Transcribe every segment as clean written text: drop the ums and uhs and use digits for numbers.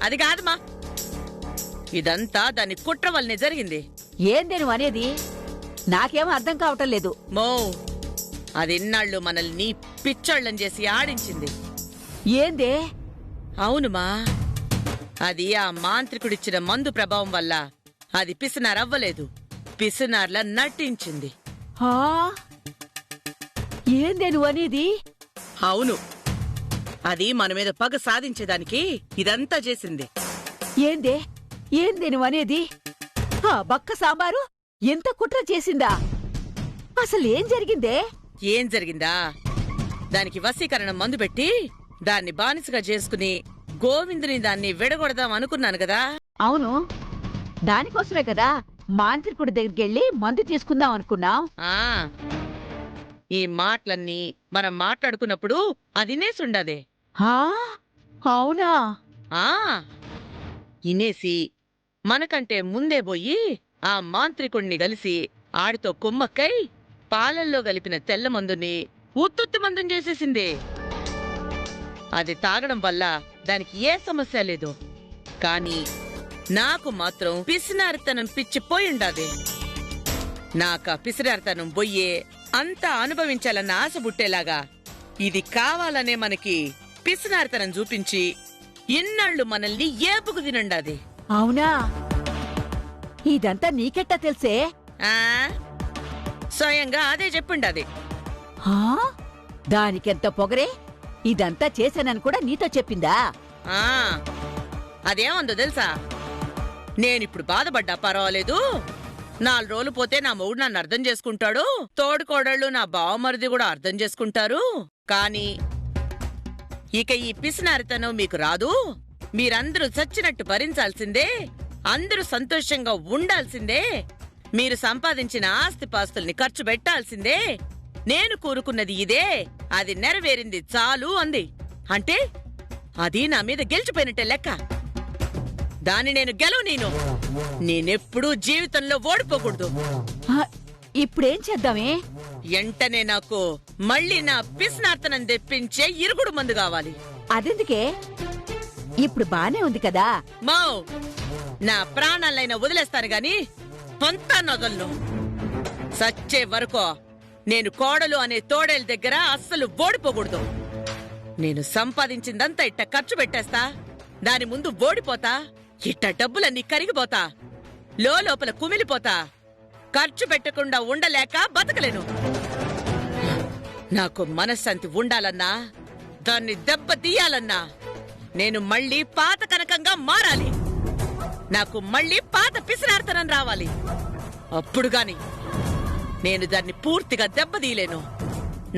అది కాదమ్మా, ఇదంతా దాని కుట్ర వల్లనే జరిగింది. ఏంది నువ్వు అనేది? నాకేమో అర్థం కావటం లేదు. మో, అది ఇన్నాళ్ళు మనల్ని పిచ్చోళ్ళని చేసి ఆడించింది. ఏందే? అవునుమా, అది ఆ మాంత్రికుడిచ్చిన మందు ప్రభావం వల్ల అది పిసినారవ్వలేదు, పిసినార్లా నటించింది. ఏందే నువ్వు అనేది? అవును, అది మన మీద పగ సాధించేదానికి ఇదంతా చేసింది. ఏందే ఏందే నువ్వు అనేది? ఆ బక్క సాంబారు ఎంత కుట్ర చేసిందా? అసలు ఏం జరిగిందే? ఏం జరిగిందా? దానికి వశీకరణ మందు పెట్టి దాన్ని బానిసగా చేసుకుని గోవిందుని దాన్ని విడగొడదాం అనుకున్నాను కదా. అవును, దానికోసమే కదా మాంత్రికుడి దగ్గరికెళ్ళి మందు తీసుకుందాం అనుకున్నాం. ఈ మాటలన్నీ మనం మాట్లాడుకున్నప్పుడు అది ఇనేసుండదే. అవునా? ఇనేసి మనకంటే ముందే పోయి ఆ మాంత్రికుణ్ణి కలిసి ఆడితో కుమ్మక్కై పాలల్లో కలిపిన తెల్ల మందుని ఉత్తుత్తి మందం చేసేసింది. అది తాగడం వల్ల దానికి ఏ సమస్య లేదు, కాని నాకు మాత్రం పిసినారితనం పిచ్చిపోయిండాది. నాకా పిసినారితనం బొయ్యే అంతా అనుభవించాలన్న ఆశ బుట్టేలాగా ఇది కావాలనే మనకి పిసినారితనం చూపించి ఇన్నాళ్ళు మనల్ని ఏపుకు తినండాది. అవునా? ఇదంతా నీకెట్టా తెలుసే? స్వయంగా అదే చెప్పిండది. దానికెంత పొగరే, ఇదంతా చేశానని కూడా నీతో చెప్పిందా? అదేమందో తెలుసా, నేనిప్పుడు బాధపడ్డా పర్వాలేదు, 4 రోజులు పోతే నా మొగుడు నన్ను అర్థం చేసుకుంటాడు, తోడుకోడళ్ళు నా బావమరిది కూడా అర్థం చేసుకుంటారు, కాని ఇక ఈ పిసినారితనం మీకు రాదు, మీరందరూ చచ్చినట్టు భరించాల్సిందే, అందరూ సంతోషంగా ఉండాల్సిందే, మీరు సంపాదించిన ఆస్తిపాస్తుల్ని ఖర్చు పెట్టాల్సిందే, నేను కోరుకున్నది ఇదే, అది నెరవేరింది చాలు అంది. అంటే అది నా మీద గెలిచిపోయినట్టే లెక్క. దాన్ని నేను గెలవనీను. నేనెప్పుడూ జీవితంలో ఓడిపోకూడదు. ఇప్పుడేం చేద్దామే? వెంటనే నాకు మళ్ళీ నా పిసినార్తనం తెప్పించే ఇరుగుడు మందు కావాలి. అదెందుకే? ఇప్పుడు బానే ఉంది కదా. మో, నా ప్రాణాలైనా వదిలేస్తాను గాని పంతా నొదలను. సచ్చే వరకు నేను కోడలు అనే తోడేల దగ్గర అస్సలు ఓడిపోకూడదు. నేను సంపాదించిందంతా ఇట్ట ఖర్చు పెట్టేస్తా, దాని ముందు ఓడిపోతా, ఇట్ట డబ్బులన్నీ కరిగిపోతా, లోపల కుమిలిపోతా, ఖర్చు పెట్టకుండా ఉండలేక బతకలేను. నాకు మనశ్శాంతి ఉండాలన్నా, దాన్ని దెబ్బ తీయాలన్నా నేను మళ్ళీ పాత కనకంగా మారాలి. నాకు మళ్ళీ పాత పిసినార్తనం రావాలి. అప్పుడు గాని నేను దాన్ని పూర్తిగా దెబ్బతీయలేను.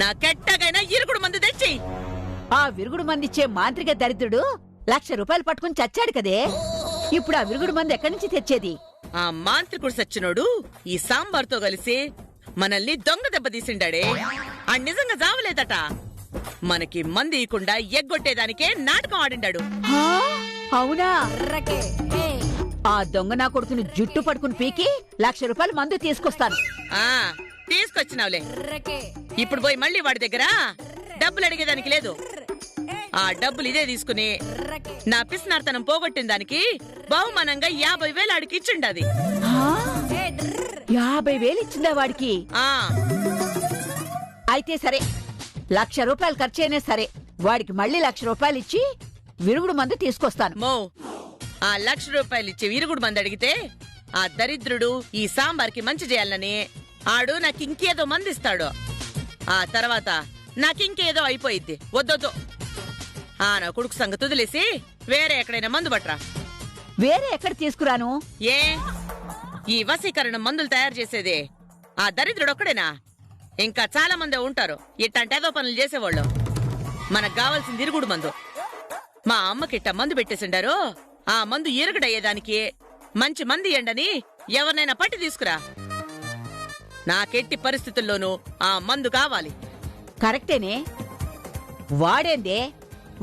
నాకెట్టగైనా ఇరుగుడు మందు తెచ్చి. ఆ విరుగుడు మందిచ్చే మాంత్రిక దరిద్రుడు 1,00,000 రూపాయలు పట్టుకుని చచ్చాడు కదే. ఇప్పుడు ఆ విరుగుడు మంది ఎక్కడి నుంచి తెచ్చేది? ఆ మాంత్రికుడు సచ్చినోడు ఈ సాంబార్తో కలిసి మనల్ని దొంగ దెబ్బతీసిండాడే. ఆ నిజంగా జావలేదట. మనకి మంది ఇయకుండా ఎగ్గొట్టేదానికే నాటకం ఆడిండాడు. అవునా? ఆ దొంగ నా కొడుకుని జుట్టు పట్టుకుని పీకి 1,00,000 రూపాయలు మందు తీసుకొస్తాను. తీసుకొచ్చినావులే. ఇప్పుడు పోయి మళ్ళీ వాడి దగ్గర డబ్బులు అడిగేదానికి లేదు. ఆ డబ్బులు ఇదే తీసుకుని నా పిసినార్తనం పోగొట్టిన దానికి బహుమానంగా 50,000 ఆడికి ఇచ్చిండది. 50,000 ఇచ్చిందా వాడికి? అయితే సరే, 1,00,000 రూపాయలు ఖర్చైనా సరే వాడికి మళ్ళీ 1,00,000 రూపాయలు ఇచ్చి విరుగుడు మందు తీసుకొస్తాను. మో, ఆ 1,00,000 రూపాయలు ఇచ్చి విరుగుడు మందు అడిగితే ఆ దరిద్రుడు ఈ సాంబార్కి మంచి చేయాలని ఆడు నాకింకేదో మందిస్తాడు. ఆ తర్వాత నాకింకేదో అయిపోయిద్ది. వద్దొద్దు, నా కొడుకు సంగతి వదిలేసి వేరే ఎక్కడైనా మందు పట్రా. వేరే ఎక్కడ తీసుకురాను? ఏ, ఈ వశీకరణ మందులు తయారు చేసేదే ఆ దరిద్రుడు ఒక్కడేనా? ఇంకా చాలా మంది ఉంటారు ఇట్టంటేదో పనులు చేసేవాళ్ళు. మనకు కావాల్సింది ఇరుగుడు మందు. మా అమ్మకిట్ట మందు పెట్టేసిండారు. ఆ మందు ఇరుగుడయ్యేదానికి మంచి మంది ఎండని ఎవరినైనా పట్టి తీసుకురా. నాకెట్టి పరిస్థితుల్లోనూ ఆ మందు కావాలి. కరెక్టేనే. వాడేందే,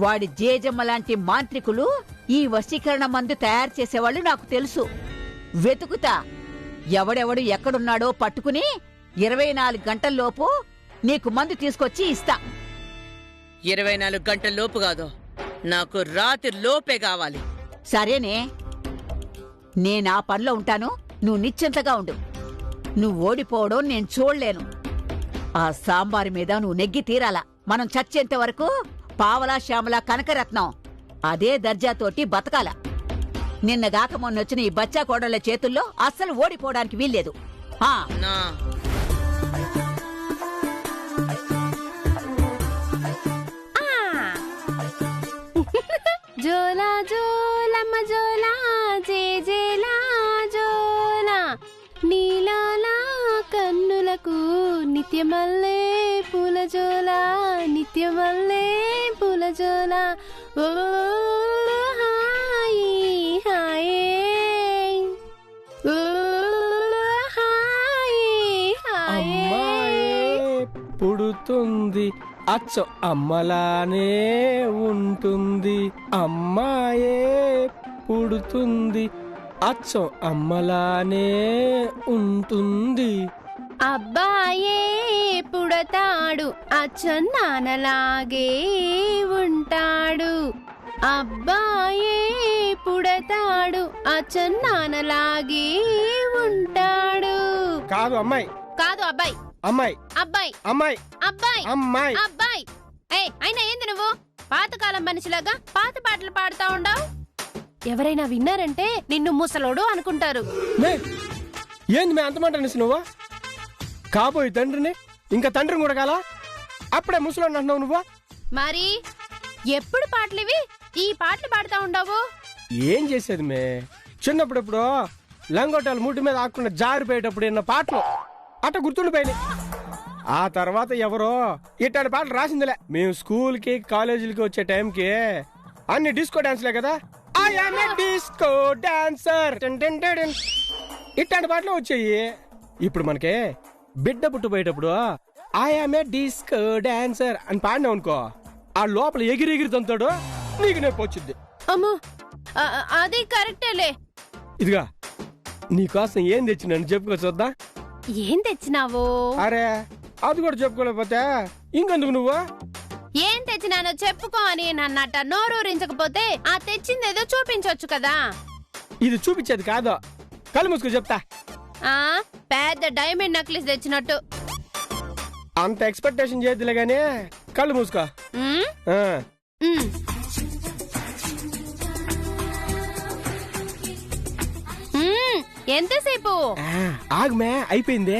వాడి జేజమ్మ లాంటి మాంత్రికులు ఈ వశీకరణ మందు తయారు చేసేవాళ్ళు నాకు తెలుసు. వెతుకుతా, ఎవడెవడు ఎక్కడున్నాడో పట్టుకుని 24 గంటల్లోపు నీకు మందు తీసుకొచ్చి ఇస్తా. 24 గంటల్లోపు కాదు, నాకు రాత్రి లోపే కావాలి. సరేనే, నేనా పనిలో ఉంటాను, నువ్వు నిశ్చింతగా ఉండు. నువ్వు ఓడిపోవడం నేను చూడలేను. ఆ సాంబారు మీద నువ్వు నెగ్గి తీరాలా. మనం చచ్చేంత వరకు పావలా శ్యామలా కనకరత్నం అదే దర్జాతోటి బతకాల. నిన్నగాక మొన్నొచ్చిన ఈ బచ్చా కోడళ్ల చేతుల్లో అస్సలు ఓడిపోవడానికి వీల్లేదు. ఆ నా జోలా జోలమ్మ జోలా జేజేలా జోలా నీలాలా కన్నులకు నిత్యమల్లే పూల జోలా నిత్యమల్లే పూల జోలా ఓ హాయి హాయే ఓ హాయి హాయే పుడుతుంది అచ్చో అమ్మలానే ఉంటుంది. అమ్మాయే పుడుతుంది అచ్చో అమ్మలానే ఉంటుంది. అబ్బాయే పుడతాడు అచ్చన్నానలాగే ఉంటాడు. అబ్బాయే పుడతాడు అచ్చన్నానలాగే ఉంటాడు. కాదు అమ్మాయి, కాదు అబ్బాయి, అమ్మాయి, అబ్బాయి, అమ్మాయి, అబ్బాయి, అమ్మాయి. అబ్బాయి. అయినా ఏంది నువ్వు పాతకాలం మనిషిలాగా పాత పాటలు పాడుతా ఉండవు? ఎవరైనా విన్నారంటే నిన్ను ముసలోడు అనుకుంటారు. ఏంది మే అంత మాట అనేసి నువ్వు? కాబోయే తండ్రిని ఇంకా తండ్రిని కూడా కాలా? అప్పుడే ముసలో అంటున్నావు నువ్వు? మరి ఎప్పుడు పాటలివి ఈ పాటలు పాడుతా ఉండవు? ఏం చేసేది మే, చిన్నప్పుడెప్పుడు లంగోటాలు ముట్టి మీద ఆకుండా జారిపోయేటప్పుడు విన్న పాటలు అట్ట గుర్తుండిపోయినాయి. ఆ తర్వాత ఎవరో ఇట్లాంటి పాటలు రాసిందిలే. మేము స్కూల్ కి కాలేజీలకి వచ్చే టైంకి అన్ని డిస్కో డాన్స్లే కదా. I am a disco dancer ఇట్లాంటి పాటలు వచ్చాయి. ఇప్పుడు మనకి బిడ్డ పుట్టుపోయేటప్పుడు I am a disco dancer అని పాడినావు అనుకో, ఆ లోపల ఎగిరి ఎగిరి తంతాడు, నీకు నొప్పి వచ్చింది. అమ్మో, అది కరెక్టేలే. ఇదిగా నీకోసం ఏం తెచ్చినాను చెప్పుకో చూద్దా. ఏం తెచ్చినావు? అరే అది కూడా చెప్పుకోలేకపోతే ఇంకెందుకు నువ్వు? ఏం తెచ్చినానో చెప్పుకో అని నన్నట్ట నోరూరించకపోతే ఆ తెచ్చిందేదో చూపించొచ్చు కదా. ఇది చూపించేది కాదు, కళ్ళు మూసుకో చెప్తా. ఆ పెద్ద డైమండ్ నెక్లెస్ తెచ్చినట్టు. అంత ఎక్స్పెక్టేషన్ చేయద్దులే గానీ కళ్ళు మూసుకో. ఉమ్, ఆ. ఉమ్. ఉమ్, ఎంతసేపు? ఆగమే అయిపోయింది.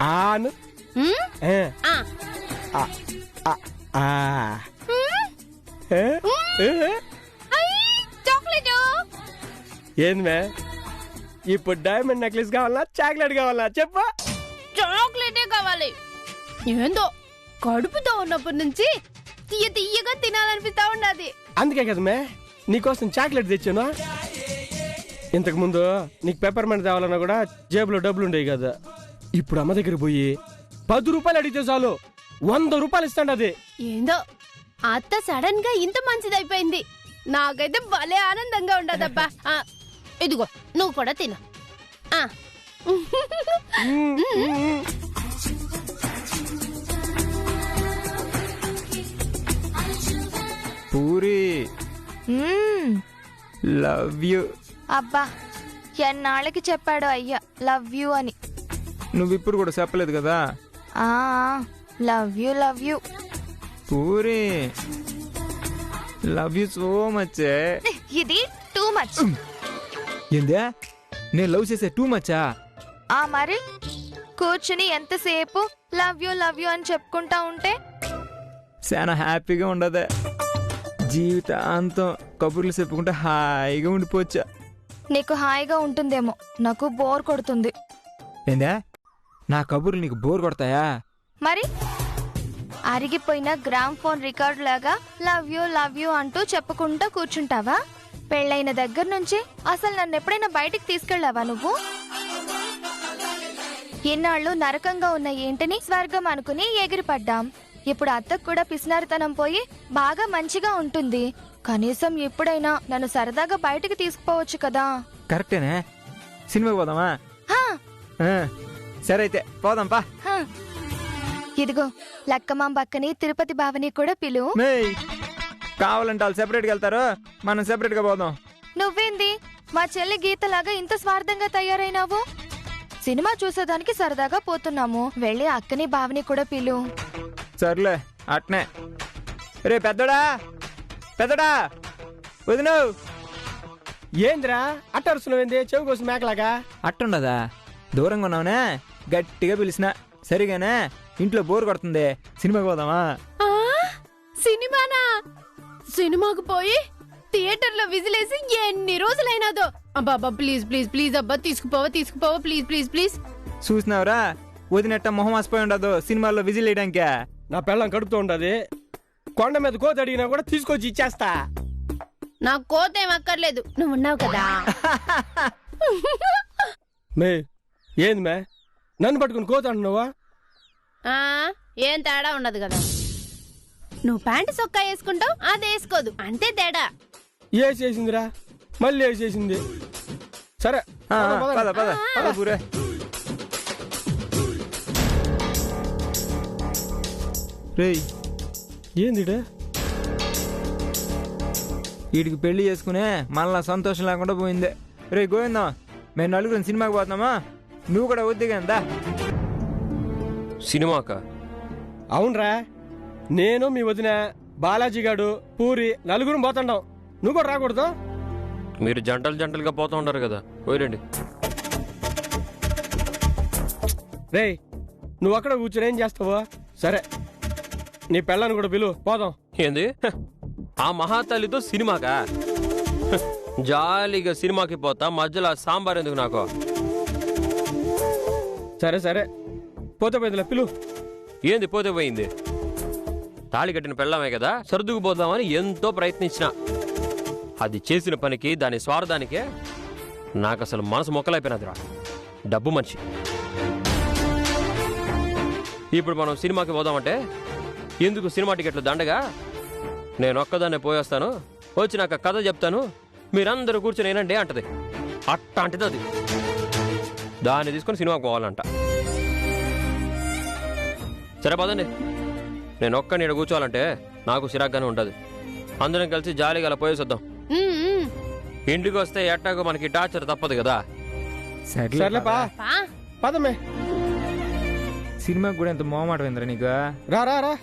ఆను ఉమ్, ఆ. ఆ, ఆ. ఆ. ఆ. ఉమ్, ఏ? ఏ? ఐ, చాక్లెట్. ఏంది మే, ఇప్పుడు డైమండ్ నెక్లెస్ కావాలా చాక్లెట్ కావాలా చెప్పు? చాక్లెటే కావాలి. ఏందో కడుపుతో ఉన్నప్పటి నుంచి తీయ తీయగా తినాలనిపిస్తా ఉండదు. అందుకే కదా మే నీకోసం చాక్లెట్ తెచ్చాను. ఇంతకు ముందు నీకు పెప్పర్మెంట్ తేవాలన్నా కూడా జేబులో డబ్బులు ఉండేవి కదా. ఇప్పుడు అమ్మ దగ్గర పోయి 10 రూపాయలు అడిగితే చాలు 100 రూపాయలు ఇస్తాండి. అది ఏందో అత్త సడన్ గా ఇంత మంచిదైపోయింది. నాకైతే భలే ఆనందంగా ఉండదబ్బా. ఇదిగో నువ్వు కూడా తిను. ఆ. Puri love you. అబ్బా ఎన్నాళ్ళకి చెప్పాడు అయ్యా లవ్ యూ అని. నువ్విప్పుడు కూడా చెప్పలేదు కదా. ఆ love you love you. Puri love you so much. ఇది టూ మచ్. ఏందే నేను లవ్ చేసే టూ మచ్చా? ఆ మరి కూర్చుని ఎంతసేపు లవ్ యూ అని చెప్పుకుంటా ఉంటే చాలా హ్యాపీగా ఉండదే. జీవితాంతం కబుర్లు చెప్పుకుంటే హాయిగా ఉండిపోవచ్చా. నీకు హాయిగా ఉంటుందేమో, నాకు బోర్ కొడుతుంది. ఏందే నా కబుర్లు నీకు బోర్ కొడతాయా? మరి అరిగిపోయిన గ్రామ్ ఫోన్ రికార్డ్ లాగా లవ్ యూ అంటూ చెప్పుకుంటూ కూర్చుంటావా? పెళ్ళైన దగ్గర నుంచి అసలు నన్ను ఎప్పుడైనా బయటికి తీసుకెళ్ళావా నువ్వు? ఇన్నాళ్ళు నరకంగా ఉన్న ఏంటిని స్వర్గం అనుకుని ఎగిరిపడ్డాం. ఇప్పుడు అత్తకు కూడా పిసినారితనం పోయి బాగా మంచిగా ఉంటుంది. కనీసం ఎప్పుడైనా నన్ను సరదాగా బయటికి తీసుకుపోవచ్చు కదా. కరెక్టేనే, సినిమాకి పోదామా? హా, సరే అయితే పోదాం పా. హా. ఇదిగో లక్కమాం పక్కని తిరుపతి బావని కూడా పిలు. మేయ్ కావాలంటే వాళ్ళు సెపరేట్గా వెళ్తారు, మనం సెపరేట్గా పోదాం. నువ్వేంది మా చెల్లి గీతలాగా ఇంత స్వార్థంగా తయారైనావు? సినిమా చూసేదానికి సరదాగా పోతున్నాము, వెళ్ళి అక్కని బావని కూడా పిలు. సర్లే అట్నే. రే పెద్దడా పెద్దడా వదిను. ఏందిరా అట్టరుస్తున్నావేంది చెవి కోసం మేకలాగా? అట్టుండదా, దూరంగా ఉన్నావునే గట్టిగా పిలిచిన సరిగానే. ఇంట్లో బోర్ కొడుతుంది, సినిమాకి పోదామా? ఆ, సినిమానా? సినిమాకు పోయి థియేటర్లో విజిలేసి ఎన్ని రోజులైనాదో. అబ్బా ప్లీజ్ ప్లీజ్ ప్లీజ్ అబ్బా, తీసుకుపోవా ప్లీజ్ ప్లీజ్ ప్లీజ్. చూసినావురా వదినట్ట మొహం ఆసిపోయి ఉండదు సినిమాల్లో విజిల్ వేయడానికే. నా పెళ్ళం కడుపుతూ ఉండదు, కొండ మీద కోత అడిగినా కూడా తీసుకొచ్చి ఇచ్చేస్తా. నాకు కోత ఏం అక్కర్లేదు, నువ్వు ఉన్నావు కదా. మే ఏంది మే నన్ను పట్టుకుని కోత అంటున్నావా? ఆ, ఏం తేడా ఉండదు కదా. నువ్వు ప్యాంటు సొక్కా వేసుకుంటావు, అది వేసుకోదు, అంతే తేడా. వేసేసిందిరా, మళ్ళీ వేసేసింది. సరే ఆ, పద, పద. పద పద పద పూరే. రేయ్ ఏందిడే వీడికి పెళ్లి చేసుకునే మళ్ళా సంతోషం లేకుండా పోయింది. రే గోవిందా, మేము నలుగురం సినిమాకి పోతున్నామా? నువ్వు కూడా వద్దిగా. సినిమాక? అవునరా, నేను మీ వదిన బాలాజీ గాడు పూరి నలుగురం పోతుండాం. నువ్వు కూడా రాకూడదు? మీరు జంటలుగా పోతా ఉంటారు కదా, పోయిరండి. రేయ్ నువ్వు అక్కడ కూర్చొని ఏం చేస్తావో? సరే నీ పెళ్ళాన్ని కూడా పిలువు, పోదాం. ఏంది ఆ మహాతల్లితో సినిమాకా? జాలీగా సినిమాకి పోతా, మధ్యలో ఆ సాంబార్ ఎందుకు నాకు? సరే సరే పోతే పోయిందిలే, పిలువు. ఏంది పోతే పోయింది? తాళి కట్టిన పెళ్ళామే కదా, సర్దుకుపోదామని ఎంతో ప్రయత్నించిన. అది చేసిన పనికి, దాని స్వార్థానికే నాకు అసలు మనసు మొక్కలైపోయినదిరా. డబ్బు మనిషి. ఇప్పుడు మనం సినిమాకి పోదామంటే ఎందుకు సినిమా టికెట్లు దండగా? నేను ఒక్కదాన్నే పోయేస్తాను, వచ్చినాక కథ చెప్తాను, మీరందరూ కూర్చొని ఏనండి అంటది. అట్టాంటిది అది. దాన్ని తీసుకొని సినిమాకి పోవాలంట. సరే పదండి. నేను ఒక్క నీడ కూర్చోవాలంటే నాకు సిరాగ్గానే ఉంటుంది. అందరం కలిసి జాలీగా అలా పోయేసొద్దాం. ఇంటికి వస్తే ఎట్టాగో మనకి టార్చర్ తప్పదు కదా. సర్లేపా పదమే. సినిమాకి కూడా ఎంత మొహమాటం ఏంద్రా నీకు? రా రా రా.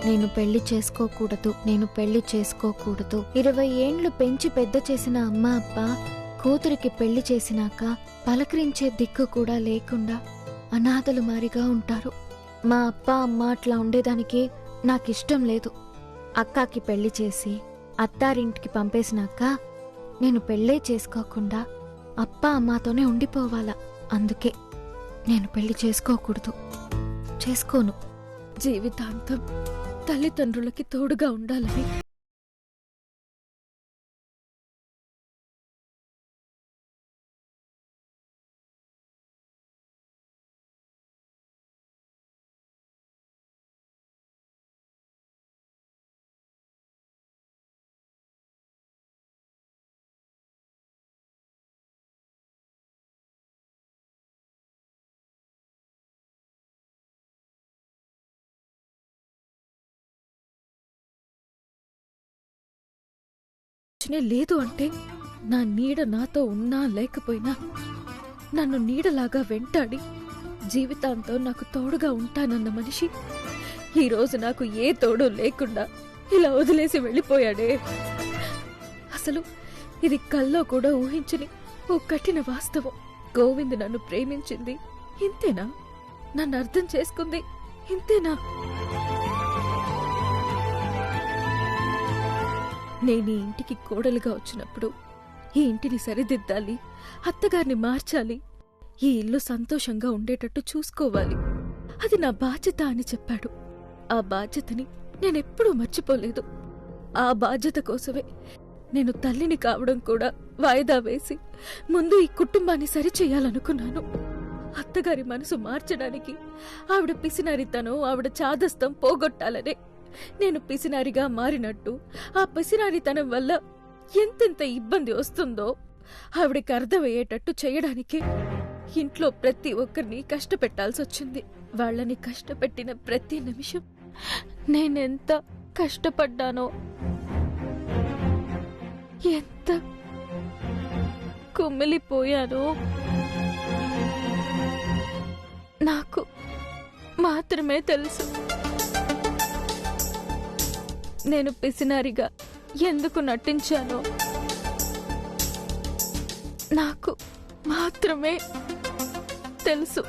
నేను పెళ్లి చేసుకోకూడదు. 20 ఏండ్లు పెంచి పెద్ద చేసిన అమ్మ అప్ప కూతురికి పెళ్లి చేసినాక పలకరించే దిక్కు కూడా లేకుండా అనాథలు మారిగా ఉంటారు. మా అప్ప అమ్మ అట్లా ఉండేదానికి నాకిష్టం లేదు. అక్కకి పెళ్లి చేసి అత్తారింటికి పంపేసినాక నేను పెళ్ళే చేసుకోకుండా అప్ప అమ్మతోనే ఉండిపోవాలా. అందుకే నేను పెళ్లి చేసుకోను. జీవితాంతం తల్లిదండ్రులకి తోడుగా ఉండాలని. లేదు అంటే నా నీడ నాతో ఉన్నా లేకపోయినా నన్ను నీడలాగా వెంటాడి జీవితాంతో నాకు తోడుగా ఉంటానన్న మనిషి ఈరోజు నాకు ఏ తోడు లేకుండా ఇలా వదిలేసి వెళ్ళిపోయాడే. అసలు ఇది కల్లో కూడా ఊహించని ఓ కఠిన వాస్తవం. గోవింద్ నన్ను ప్రేమించింది ఇంతేనా? నన్ను అర్థం చేసుకుంది ఇంతేనా? నేను ఈ ఇంటికి కోడలుగా వచ్చినప్పుడు ఈ ఇంటిని సరిదిద్దాలి, అత్తగారిని మార్చాలి, ఈ ఇల్లు సంతోషంగా ఉండేటట్టు చూసుకోవాలి, అది నా బాధ్యత అని చెప్పాడు. ఆ బాధ్యతని నేనెప్పుడూ మర్చిపోలేదు. ఆ బాధ్యత కోసమే నేను తల్లిని కావడం కూడా వాయిదా వేసి ముందు ఈ కుటుంబాన్ని సరిచెయ్యాలనుకున్నాను. అత్తగారి మనసు మార్చడానికి ఆవిడ పిసినారితనం, ఆవిడ చాదస్తం పోగొట్టాలనే నేను పిసినారిగా మారినట్టు, ఆ పిసినారితనం వల్ల ఎంతెంత ఇబ్బంది వస్తుందో ఆవిడకి అర్థమయ్యేటట్టు చేయడానికే ఇంట్లో ప్రతి ఒక్కరిని కష్టపెట్టాల్సొచ్చింది. వాళ్ళని కష్టపెట్టిన ప్రతి నిమిషం నేనెంత కష్టపడ్డానో, ఎంత కుమిలిపోయానో నాకు మాత్రమే తెలుసు. నేను పిసినారిగా ఎందుకు నటించానో నాకు మాత్రమే తెలుసు.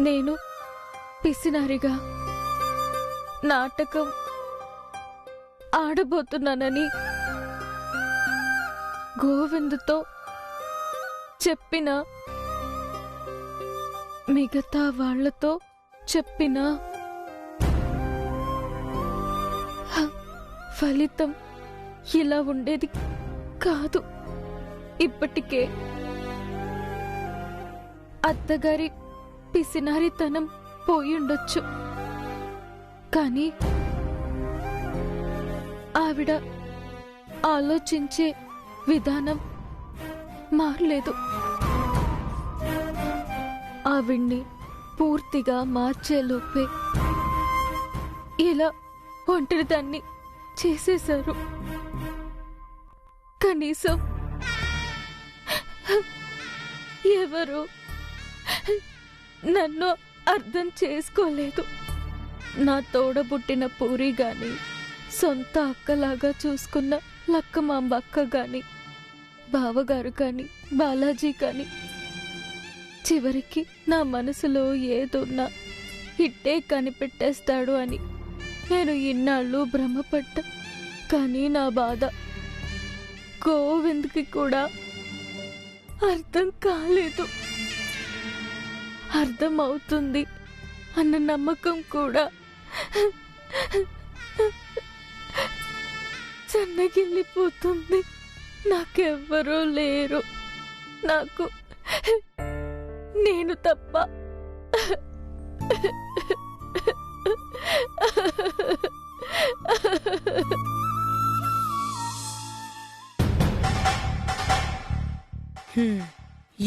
నేను పిసినారిగా నాటకం ఆడబోతున్నానని గోవిందుతో చెప్పినా, మిగతా వాళ్లతో చెప్పినా ఫలితం ఇలా ఉండేది కాదు. ఇప్పటికే అత్తగారి పిసినారితనం పోయుండొచ్చు, కానీ ఆవిడ ఆలోచించే విధానం మారలేదు. ఆవిడ్ని పూర్తిగా మార్చేలోపే ఇలా ఒంటరిదాన్ని చేసేశారు. కనీసం ఎవరు నన్ను అర్థం చేసుకోలేదు. నా తోడబుట్టిన పూరి గాని, సొంత అక్కలాగా చూసుకున్న లక్కమాంబ అక్క గాని, బావగారు కాని, బాలాజీ కాని, చివరికి నా మనసులో ఏదున్నా ఇట్టే కనిపెట్టేస్తాడు అని నేను ఇన్నాళ్ళు భ్రమపడ్డా. కానీ నా బాధ గోవింద్కి కూడా అర్థం కాలేదు. అర్థమవుతుంది అన్న నమ్మకం కూడా సన్నగిల్లిపోతుంది. నాకెవ్వరూ లేరు, నాకు నేను తప్ప.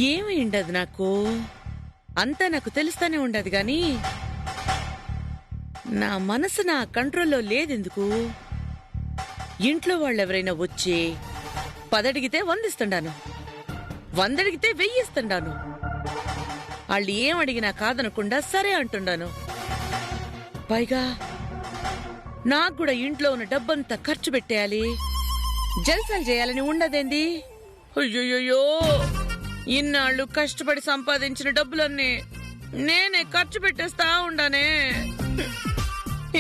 ఏమి ఉండదు, నాకు అంతా నాకు తెలుస్తానే ఉండదు గాని నా మనసు నా కంట్రోల్లో లేదెందుకు? ఇంట్లో వాళ్ళెవరైనా వచ్చి 10 అడిగితే 100 ఇస్తుండాను, 100 అడిగితే 1000 ఇస్తుండాను. వాళ్ళు ఏం అడిగినా కాదనకుండా సరే అంటుండాను. పైగా నాకు కూడా ఇంట్లో ఉన్న డబ్బంతా ఖర్చు పెట్టేయాలి, జల్సాలు చేయాలని ఉండదేంది? అయ్యోయ్యో, ఇన్నాళ్ళు కష్టపడి సంపాదించిన డబ్బులన్నీ నేనే ఖర్చు పెట్టేస్తా ఉండానే.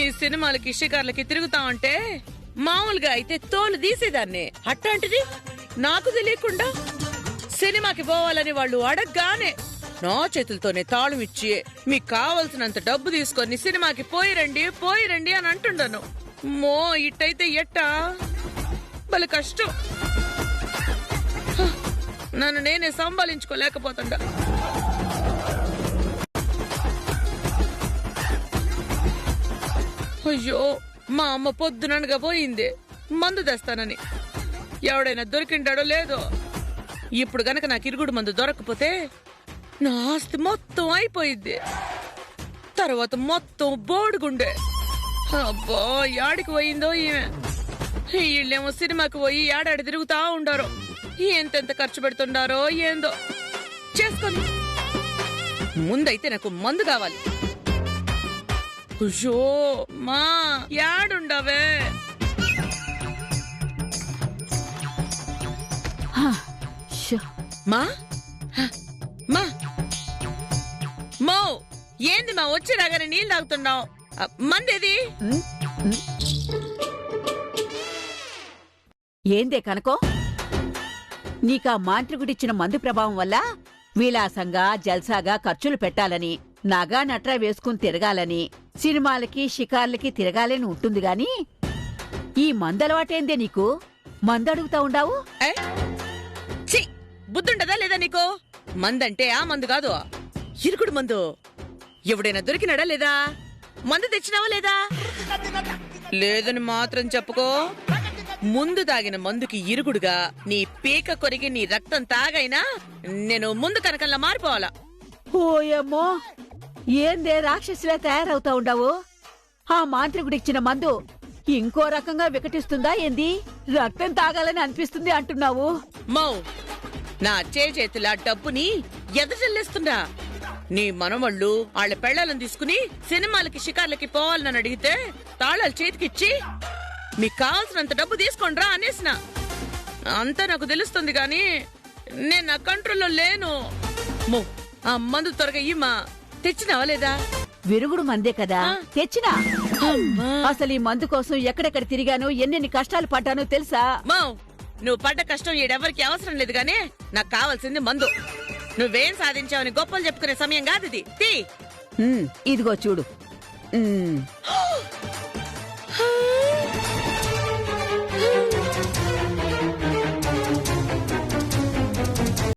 ఈ సినిమాలకి షికార్లకి తిరుగుతా ఉంటే మామూలుగా అయితే తోలు తీసేదాన్ని. అట్లాంటిది నాకు తెలియకుండా సినిమాకి పోవాలని వాళ్ళు అడగగానే నా చేతులతోనే తాళం ఇచ్చి మీకు కావలసినంత డబ్బు తీసుకొని సినిమాకి పోయిరండి అని అంటుండను. మో ఇట్టయితే ఎట్టా? భలే కష్టం. నన్ను నేనే సంభాలించుకోలేకపోతుండా. అయ్యో, మా అమ్మ పొద్దుననగా పోయింది మందు తెస్తానని. ఎవడైనా దొరికింటాడో లేదో. ఇప్పుడు గనక నాకు ఇరుగుడు మందు దొరకపోతే నా ఆస్తి మొత్తం అయిపోయిద్ది. తర్వాత మొత్తం బోడుగుండే. అబ్బా, యాడికి పోయిందో ఈమె. వీళ్ళేమో సినిమాకి పోయి ఏడాడి తిరుగుతా ఉండారో, ఎంతెంత ఖర్చు పెడుతుండారో ఏందో. చేసుకొని ముందైతే నాకు మందు కావాలి. అయ్యో మా, యాడుండవే? మా మా మో ఏంది మా వచ్చి రాగానే నీళ్ళు తాగుతున్నావు? మందేది? ఏందే కనుకో, నీకా మాంత్రికుడిచ్చిన మందు ప్రభావం వల్ల విలాసంగా జల్సాగా ఖర్చులు పెట్టాలని, నగా నట్రా వేసుకుని తిరగాలని, సినిమాలకి షికార్లకి తిరగాలని ఉంటుంది గాని ఈ మందలవాటేందే నీకు? మందడుగుతా ఉండావు? ఛీ, బుద్ధుండదా లేదా నీకు? మందంటే ఆ మందు కాదు, ఇరుకుడు మందు. ఎవడైనా దొరికినాడా లేదా? మందు తెచ్చినావా లేదా? లేదని మాత్రం చెప్పుకో. ముందు తాగిన మందుకి ఇరుగుడుగా నీ పీక కొరిగి నీ రక్తం తాగైనా నేను ముందు కనకల్లా మారిపోవాలా. ఓయమ్మో, ఏందే రాక్షసులే తయారవుతా ఉండావు? ఆ మాంత్రికుడిచ్చిన మందు ఇంకో రకంగా వికటిస్తుందా ఏంది? రక్తం తాగాలని అనిపిస్తుంది అంటున్నావు? మౌ, నా చేతుల డబ్బుని ఎదజల్లేస్తుండా? నీ మనవళ్ళు వాళ్ళ పెళ్లాలను తీసుకుని సినిమాలకి షికార్లకి పోవాలని అడిగితే తాళాలు చేతికిచ్చి మీకు కావాల్సినంత డబ్బు తీసుకోండ్రా అనేసిన. అంతా నాకు తెలుస్తుంది గాని నేను నా కంట్రోల్లో లేను. మో, ఆ మందు త్వరగా ఇమ్మా. తెచ్చినావా లేదా? విరుగుడు మందే కదా, తెచ్చినా. అసలు ఈ మందు కోసం ఎక్కడెక్కడ తిరిగానో, ఎన్నెన్ని కష్టాలు పడ్డానో తెలుసా? మౌ, నువ్వు పడ్డ కష్టం ఈడెవరికి అవసరం లేదు గానీ నాకు కావాల్సింది మందు. నువ్వేం సాధించావని గొప్పలు చెప్పుకునే సమయం కాదు ఇది. ఇదిగో చూడు.